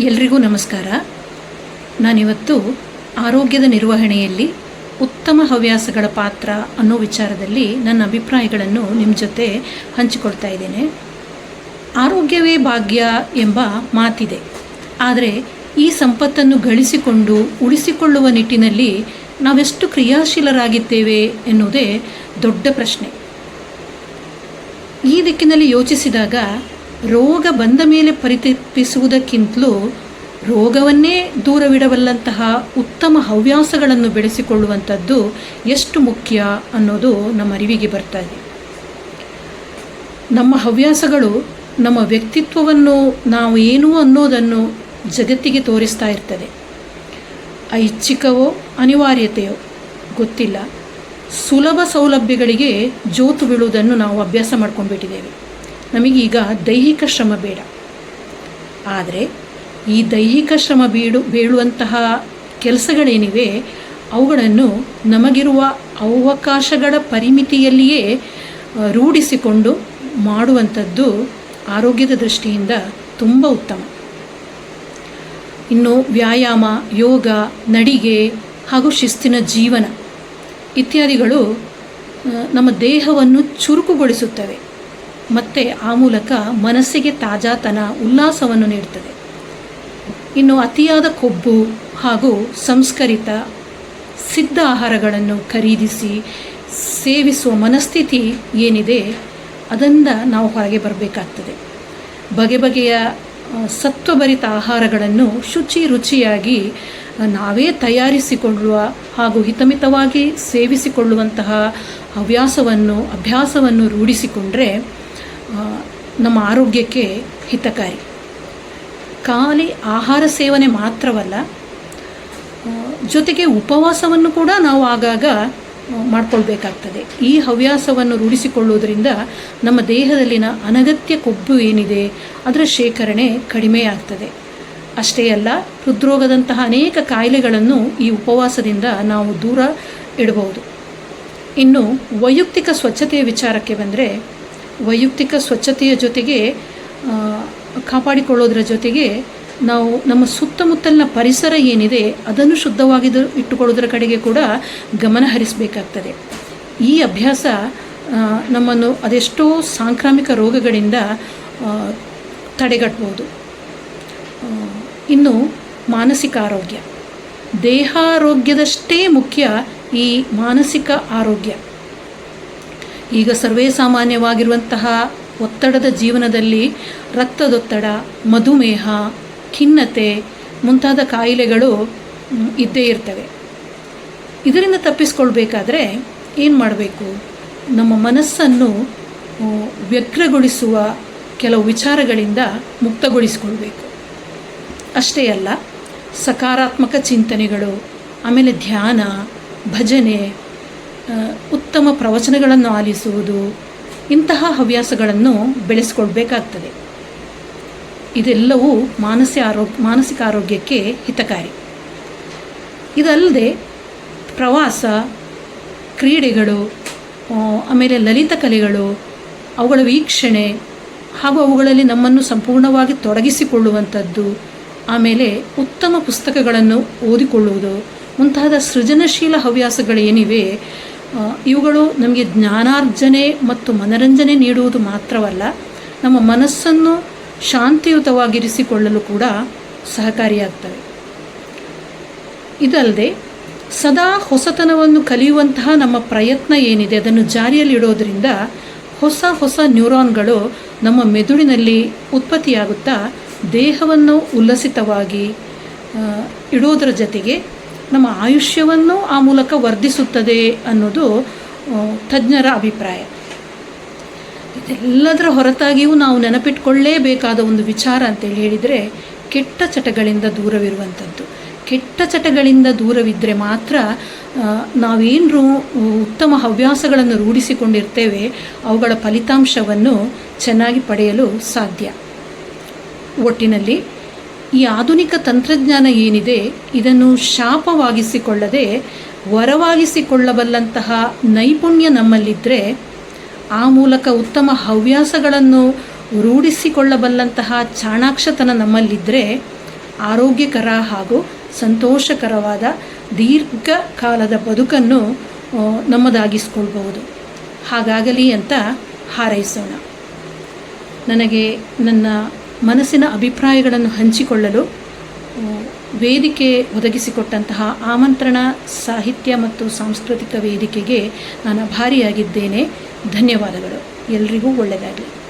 ಎಲ್ರಿಗೂ ನಮಸ್ಕಾರ. ನಾನಿವತ್ತು ಆರೋಗ್ಯದ ನಿರ್ವಹಣೆಯಲ್ಲಿ ಉತ್ತಮ ಹವ್ಯಾಸಗಳ ಪಾತ್ರ ಅನ್ನೋ ವಿಚಾರದಲ್ಲಿ ನನ್ನ ಅಭಿಪ್ರಾಯಗಳನ್ನು ನಿಮ್ಮ ಜೊತೆ ಹಂಚಿಕೊಳ್ತಾ ಇದ್ದೇನೆ. ಆರೋಗ್ಯವೇ ಭಾಗ್ಯ ಎಂಬ ಮಾತಿದೆ. ಆದರೆ ಈ ಸಂಪತ್ತನ್ನು ಗಳಿಸಿಕೊಂಡು ಉಳಿಸಿಕೊಳ್ಳುವ ನಿಟ್ಟಿನಲ್ಲಿ ನಾವೆಷ್ಟು ಕ್ರಿಯಾಶೀಲರಾಗಿದ್ದೇವೆ ಎನ್ನುವುದೇ ದೊಡ್ಡ ಪ್ರಶ್ನೆ. ಈ ದಿಕ್ಕಿನಲ್ಲಿ ಯೋಚಿಸಿದಾಗ ರೋಗ ಬಂದ ಮೇಲೆ ಪರಿತಪಿಸುವುದಕ್ಕಿಂತಲೂ ರೋಗವನ್ನೇ ದೂರವಿಡಬಲ್ಲಂತಹ ಉತ್ತಮ ಹವ್ಯಾಸಗಳನ್ನು ಬೆಳೆಸಿಕೊಳ್ಳುವಂಥದ್ದು ಎಷ್ಟು ಮುಖ್ಯ ಅನ್ನೋದು ನಮ್ಮ ಅರಿವಿಗೆ ಬರ್ತಾ ಇದೆ. ನಮ್ಮ ಹವ್ಯಾಸಗಳು ನಮ್ಮ ವ್ಯಕ್ತಿತ್ವವನ್ನು ನಾವು ಏನು ಅನ್ನೋದನ್ನು ಜಗತ್ತಿಗೆ ತೋರಿಸ್ತಾ ಇರ್ತದೆ. ಐಚ್ಛಿಕವೋ ಅನಿವಾರ್ಯತೆಯೋ ಗೊತ್ತಿಲ್ಲ, ಸುಲಭ ಸೌಲಭ್ಯಗಳಿಗೆ ಜೋತು ಬೀಳುವುದನ್ನು ನಾವು ಅಭ್ಯಾಸ ಮಾಡ್ಕೊಂಡ್ಬಿಟ್ಟಿದ್ದೇವೆ. ನಮಗೀಗ ದೈಹಿಕ ಶ್ರಮ ಬೇಡ. ಆದರೆ ಈ ದೈಹಿಕ ಶ್ರಮ ಬೀಳುವಂತಹ ಕೆಲಸಗಳೇನಿವೆ ಅವುಗಳನ್ನು ನಮಗಿರುವ ಅವಕಾಶಗಳ ಪರಿಮಿತಿಯಲ್ಲಿಯೇ ರೂಢಿಸಿಕೊಂಡು ಮಾಡುವಂಥದ್ದು ಆರೋಗ್ಯದ ದೃಷ್ಟಿಯಿಂದ ತುಂಬ ಉತ್ತಮ. ಇನ್ನು ವ್ಯಾಯಾಮ, ಯೋಗ, ನಡಿಗೆ ಹಾಗೂ ಶಿಸ್ತಿನ ಜೀವನ ಇತ್ಯಾದಿಗಳು ನಮ್ಮ ದೇಹವನ್ನು ಚುರುಕುಗೊಳಿಸುತ್ತವೆ ಮತ್ತು ಆ ಮೂಲಕ ಮನಸ್ಸಿಗೆ ತಾಜಾತನ, ಉಲ್ಲಾಸವನ್ನು ನೀಡುತ್ತದೆ. ಇನ್ನು ಅತಿಯಾದ ಕೊಬ್ಬು ಹಾಗೂ ಸಂಸ್ಕರಿತ ಸಿದ್ಧ ಆಹಾರಗಳನ್ನು ಖರೀದಿಸಿ ಸೇವಿಸುವ ಮನಸ್ಥಿತಿ ಏನಿದೆ ಅದರಿಂದ ನಾವು ಹೊರಗೆ ಬರಬೇಕಾಗ್ತದೆ. ಬಗೆ ಬಗೆಯ ಸತ್ವಭರಿತ ಆಹಾರಗಳನ್ನು ರುಚಿಯಾಗಿ ನಾವೇ ತಯಾರಿಸಿಕೊಳ್ಳುವ ಹಾಗೂ ಹಿತಮಿತವಾಗಿ ಸೇವಿಸಿಕೊಳ್ಳುವಂತಹ ಅಭ್ಯಾಸವನ್ನು ರೂಢಿಸಿಕೊಂಡ್ರೆ ನಮ್ಮ ಆರೋಗ್ಯಕ್ಕೆ ಹಿತಕಾರಿ. ಖಾಲಿ ಆಹಾರ ಸೇವನೆ ಮಾತ್ರವಲ್ಲ, ಜೊತೆಗೆ ಉಪವಾಸವನ್ನು ಕೂಡ ನಾವು ಆಗಾಗ ಮಾಡಿಕೊಳ್ಬೇಕಾಗ್ತದೆ. ಈ ಹವ್ಯಾಸವನ್ನು ರೂಢಿಸಿಕೊಳ್ಳುವುದರಿಂದ ನಮ್ಮ ದೇಹದಲ್ಲಿನ ಅನಗತ್ಯ ಕೊಬ್ಬು ಏನಿದೆ ಅದರ ಶೇಖರಣೆ ಕಡಿಮೆಯಾಗ್ತದೆ. ಅಷ್ಟೇ ಅಲ್ಲ, ಹೃದ್ರೋಗದಂತಹ ಅನೇಕ ಕಾಯಿಲೆಗಳನ್ನು ಈ ಉಪವಾಸದಿಂದ ನಾವು ದೂರ ಇಡಬಹುದು. ಇನ್ನು ವೈಯಕ್ತಿಕ ಸ್ವಚ್ಛತೆಯ ವಿಚಾರಕ್ಕೆ ಬಂದರೆ, ವೈಯಕ್ತಿಕ ಸ್ವಚ್ಛತೆಯ ಜೊತೆಗೆ ಕಾಪಾಡಿಕೊಳ್ಳೋದರ ಜೊತೆಗೆ ನಾವು ನಮ್ಮ ಸುತ್ತಮುತ್ತಲಿನ ಪರಿಸರ ಏನಿದೆ ಅದನ್ನು ಶುದ್ಧವಾಗಿ ಇಟ್ಟುಕೊಳ್ಳೋದರ ಕಡೆಗೆ ಕೂಡ ಗಮನ ಹರಿಸಬೇಕಾಗ್ತದೆ. ಈ ಅಭ್ಯಾಸ ನಮ್ಮನ್ನು ಅದೆಷ್ಟೋ ಸಾಂಕ್ರಾಮಿಕ ರೋಗಗಳಿಂದ ತಡೆಗಟ್ಟಬಹುದು. ಇನ್ನು ಮಾನಸಿಕ ಆರೋಗ್ಯ, ದೇಹಾರೋಗ್ಯದಷ್ಟೇ ಮುಖ್ಯ ಈ ಮಾನಸಿಕ ಆರೋಗ್ಯ. ಈಗ ಸರ್ವೇ ಸಾಮಾನ್ಯವಾಗಿರುವಂತಹ ಒತ್ತಡದ ಜೀವನದಲ್ಲಿ ರಕ್ತದೊತ್ತಡ, ಮಧುಮೇಹ, ಖಿನ್ನತೆ ಮುಂತಾದ ಕಾಯಿಲೆಗಳು ಇದ್ದೇ ಇರ್ತವೆ. ಇದರಿಂದ ತಪ್ಪಿಸ್ಕೊಳ್ಬೇಕಾದ್ರೆ ಏನು ಮಾಡಬೇಕು? ನಮ್ಮ ಮನಸ್ಸನ್ನು ವ್ಯಗ್ರಗೊಳಿಸುವ ಕೆಲವು ವಿಚಾರಗಳಿಂದ ಮುಕ್ತಗೊಳಿಸಿಕೊಳ್ಬೇಕು. ಅಷ್ಟೇ ಅಲ್ಲ, ಸಕಾರಾತ್ಮಕ ಚಿಂತನೆಗಳು, ಆಮೇಲೆ ಧ್ಯಾನ, ಭಜನೆ, ಉತ್ತಮ ಪ್ರವಚನಗಳನ್ನು ಆಲಿಸುವುದು, ಇಂತಹ ಹವ್ಯಾಸಗಳನ್ನು ಬೆಳೆಸ್ಕೊಳ್ಬೇಕಾಗ್ತದೆ. ಇದೆಲ್ಲವೂ ಮಾನಸಿಕ ಆರೋಗ್ಯಕ್ಕೆ ಹಿತಕಾರಿ. ಇದಲ್ಲದೆ ಪ್ರವಾಸ, ಕ್ರೀಡೆಗಳು, ಆಮೇಲೆ ಲಲಿತ ಕಲೆಗಳು, ಅವುಗಳ ವೀಕ್ಷಣೆ ಹಾಗೂ ಅವುಗಳಲ್ಲಿ ನಮ್ಮನ್ನು ಸಂಪೂರ್ಣವಾಗಿ ತೊಡಗಿಸಿಕೊಳ್ಳುವಂಥದ್ದು, ಆಮೇಲೆ ಉತ್ತಮ ಪುಸ್ತಕಗಳನ್ನು ಓದಿಕೊಳ್ಳುವುದು ಮುಂತಾದ ಸೃಜನಶೀಲ ಹವ್ಯಾಸಗಳೇನಿವೆ ಇವುಗಳು ನಮಗೆ ಜ್ಞಾನಾರ್ಜನೆ ಮತ್ತು ಮನರಂಜನೆ ನೀಡುವುದು ಮಾತ್ರವಲ್ಲ, ನಮ್ಮ ಮನಸ್ಸನ್ನು ಶಾಂತಿಯುತವಾಗಿರಿಸಿಕೊಳ್ಳಲು ಕೂಡ ಸಹಕಾರಿಯಾಗ್ತವೆ. ಇದಲ್ಲದೆ ಸದಾ ಹೊಸತನವನ್ನು ಕಲಿಯುವಂತಹ ನಮ್ಮ ಪ್ರಯತ್ನ ಏನಿದೆ ಅದನ್ನು ಜಾರಿಯಲ್ಲಿಡೋದರಿಂದ ಹೊಸ ನ್ಯೂರಾನ್ಗಳು ನಮ್ಮ ಮೆದುಳಿನಲ್ಲಿ ಉತ್ಪತ್ತಿಯಾಗುತ್ತಾ ದೇಹವನ್ನು ಉಲ್ಲಸಿತವಾಗಿ ಇಡೋದರ ಜೊತೆಗೆ ನಮ್ಮ ಆಯುಷ್ಯವನ್ನು ಆ ಮೂಲಕ ವರ್ಧಿಸುತ್ತದೆ ಅನ್ನೋದು ತಜ್ಞರ ಅಭಿಪ್ರಾಯ. ಇದೆಲ್ಲದರ ಹೊರತಾಗಿಯೂ ನಾವು ನೆನಪಿಟ್ಕೊಳ್ಳೇಬೇಕಾದ ಒಂದು ವಿಚಾರ ಅಂತೇಳಿ ಹೇಳಿದರೆ ಕೆಟ್ಟ ಚಟಗಳಿಂದ ದೂರವಿರುವಂಥದ್ದು. ಕೆಟ್ಟ ಚಟಗಳಿಂದ ದೂರವಿದ್ದರೆ ಮಾತ್ರ ನಾವೇನು ಉತ್ತಮ ಹವ್ಯಾಸಗಳನ್ನು ರೂಢಿಸಿಕೊಂಡಿರ್ತೇವೆ ಅವುಗಳ ಫಲಿತಾಂಶವನ್ನು ಚೆನ್ನಾಗಿ ಪಡೆಯಲು ಸಾಧ್ಯ. ಒಟ್ಟಿನಲ್ಲಿ ಈ ಆಧುನಿಕ ತಂತ್ರಜ್ಞಾನ ಏನಿದೆ ಇದನ್ನು ಶಾಪವಾಗಿಸಿಕೊಳ್ಳದೆ ವರವಾಗಿಸಿಕೊಳ್ಳಬಲ್ಲಂತಹ ನೈಪುಣ್ಯ ನಮ್ಮಲ್ಲಿದ್ದರೆ, ಆ ಮೂಲಕ ಉತ್ತಮ ಹವ್ಯಾಸಗಳನ್ನು ರೂಢಿಸಿಕೊಳ್ಳಬಲ್ಲಂತಹ ಚಾಣಾಕ್ಷತನ ನಮ್ಮಲ್ಲಿದ್ದರೆ ಆರೋಗ್ಯಕರ ಹಾಗೂ ಸಂತೋಷಕರವಾದ ದೀರ್ಘಕಾಲದ ಬದುಕನ್ನು ನಮ್ಮದಾಗಿಸ್ಕೊಳ್ಬಹುದು. ಹಾಗಾಗಲಿ ಅಂತ ಹಾರೈಸೋಣ. ನನಗೆ ನನ್ನ ಮನಸ್ಸಿನ ಅಭಿಪ್ರಾಯಗಳನ್ನು ಹಂಚಿಕೊಳ್ಳಲು ವೇದಿಕೆ ಒದಗಿಸಿಕೊಟ್ಟಂತಹ ಆಮಂತ್ರಣ ಸಾಹಿತ್ಯ ಮತ್ತು ಸಾಂಸ್ಕೃತಿಕ ವೇದಿಕೆಗೆ ನಾನು ಆಭಾರಿಯಾಗಿದ್ದೇನೆ. ಧನ್ಯವಾದಗಳು. ಎಲ್ರಿಗೂ ಒಳ್ಳೆಯದಾಗಲಿ.